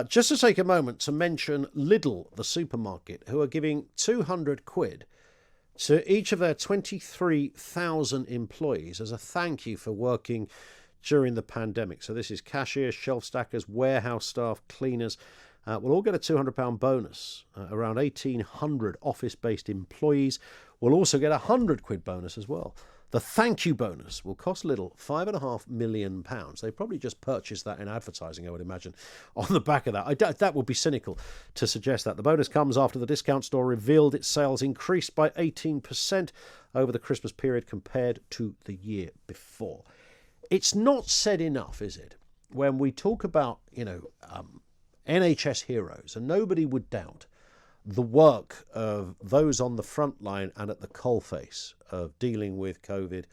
Just to take a moment to mention Lidl, the supermarket, who are giving 200 quid to each of their 23,000 employees as a thank you for working during the pandemic. So this is cashiers, shelf stackers, warehouse staff, cleaners. Will all get a £200 bonus. Around 1,800 office-based employees will also get a 100 quid bonus as well. The thank you bonus will cost Lidl £5.5 million. They probably just purchased that in advertising, I would imagine, on the back of that. That would be cynical to suggest that. The bonus comes after the discount store revealed its sales increased by 18% over the Christmas period compared to the year before. It's not said enough, is it, when we talk about, NHS heroes, and nobody would doubt the work of those on the front line and at the coalface of dealing with COVID,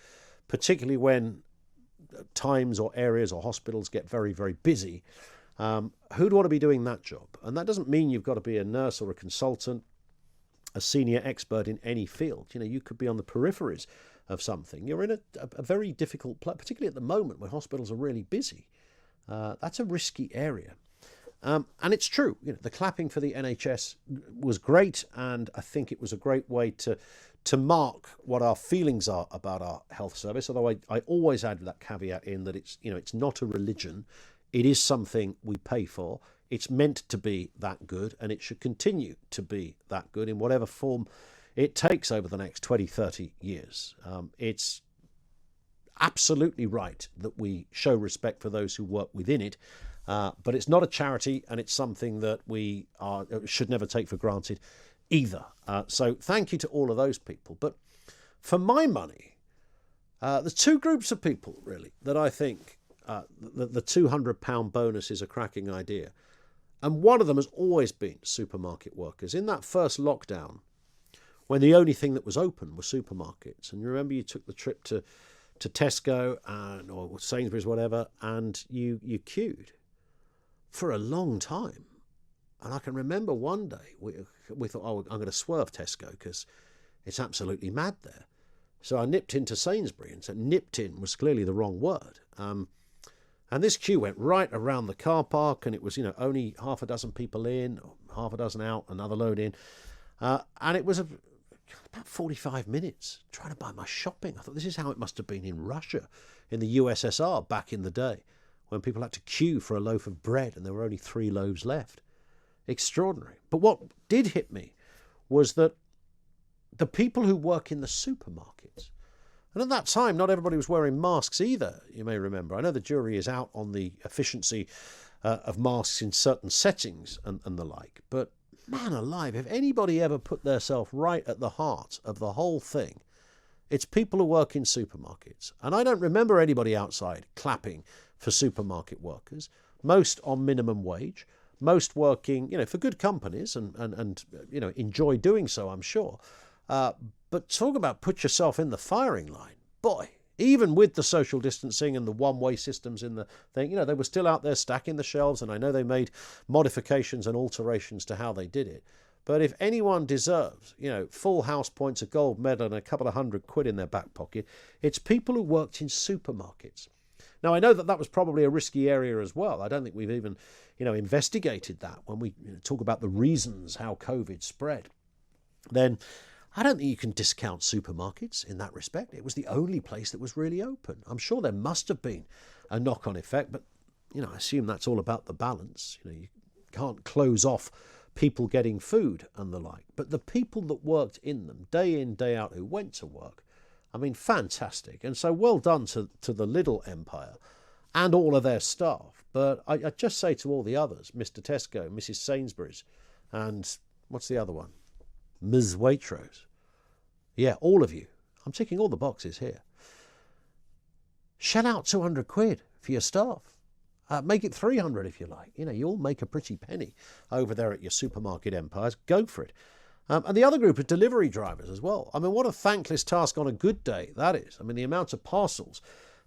particularly when times or areas or hospitals get very, very busy. Who'd want to be doing that job? And that doesn't mean you've got to be a nurse or a consultant, a senior expert in any field. You could be on the peripheries of something. You're in a very difficult place, particularly at the moment when hospitals are really busy. That's a risky area. And it's true, the clapping for the NHS was great, and I think it was a great way to mark what our feelings are about our health service. Although I always add that caveat in that it's not a religion. It is something we pay for. It's meant to be that good, and it should continue to be that good in whatever form it takes over the next 20, 30 years. It's absolutely right that we show respect for those who work within it. But it's not a charity, and it's something that we should never take for granted either. So thank you to all of those people. But for my money, there's two groups of people, really, that I think the £200 bonus is a cracking idea. And one of them has always been supermarket workers. In that first lockdown, when the only thing that was open was supermarkets, and you remember you took the trip to Tesco or Sainsbury's, whatever, and you queued for a long time. And I can remember one day we thought, I'm going to swerve Tesco because it's absolutely mad there. So I nipped into Sainsbury, and so nipped in was clearly the wrong word. And this queue went right around the car park, and it was, only half a dozen people in, or half a dozen out, another load in. And it was about 45 minutes trying to buy my shopping. I thought, this is how it must have been in Russia, in the USSR back in the day, when people had to queue for a loaf of bread and there were only 3 loaves left. Extraordinary. But what did hit me was that the people who work in the supermarkets, and at that time, not everybody was wearing masks either, you may remember. I know the jury is out on the efficiency of masks in certain settings and the like, but man alive, if anybody ever put themselves right at the heart of the whole thing, it's people who work in supermarkets. And I don't remember anybody outside clapping for supermarket workers, most on minimum wage, most working, for good companies and enjoy doing so, I'm sure. But talk about put yourself in the firing line. Boy, even with the social distancing and the one-way systems in the thing, they were still out there stacking the shelves, and I know they made modifications and alterations to how they did it. But if anyone deserves, full house points, a gold medal and a couple of 100 quid in their back pocket, it's people who worked in supermarkets. Now, I know that was probably a risky area as well. I don't think we've even, investigated that when we talk about the reasons how COVID spread. Then I don't think you can discount supermarkets in that respect. It was the only place that was really open. I'm sure there must have been a knock-on effect, but, I assume that's all about the balance. You can't close off people getting food and the like. But the people that worked in them, day in, day out, who went to work, fantastic. And so well done to the Lidl empire and all of their staff. But I just say to all the others, Mr. Tesco, Mrs. Sainsbury's, and what's the other one? Ms. Waitrose. Yeah, all of you. I'm ticking all the boxes here. Shell out 200 quid for your staff. Make it 300 if you like. You'll make a pretty penny over there at your supermarket empires. Go for it. And the other group is delivery drivers as well. What a thankless task on a good day that is. The amount of parcels.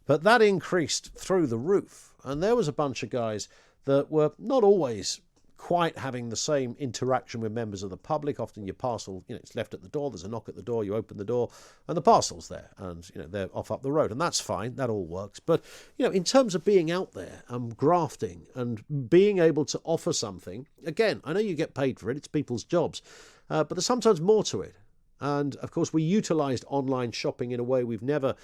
But that increased through the roof. And there was a bunch of guys that were not always quite having the same interaction with members of the public. Often your parcel, it's left at the door, there's a knock at the door, you open the door and the parcel's there, and they're off up the road, and that's fine, that all works. But in terms of being out there and grafting and being able to offer something, again, I know you get paid for it, it's people's jobs, but there's sometimes more to it. And of course we utilised online shopping in a way we've never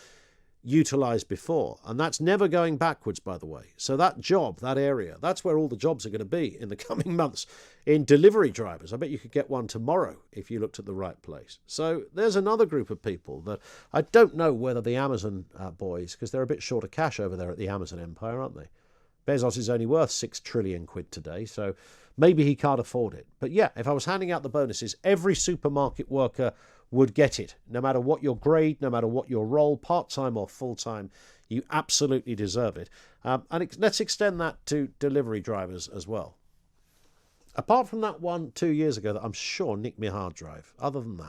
utilised before, and that's never going backwards, by the way. So that job, that area, that's where all the jobs are going to be in the coming months, in delivery drivers. I bet you could get one tomorrow if you looked at the right place. So there's another group of people that I don't know whether the Amazon boys, because they're a bit short of cash over there at the Amazon empire, aren't they? Bezos is only worth 6 trillion quid today, so maybe he can't afford it. But yeah, if I was handing out the bonuses, every supermarket worker would get it, no matter what your grade, no matter what your role, part-time or full-time. You absolutely deserve it. And let's extend that to delivery drivers as well. Apart from that one 2 years ago that I'm sure nicked my hard drive, other than that,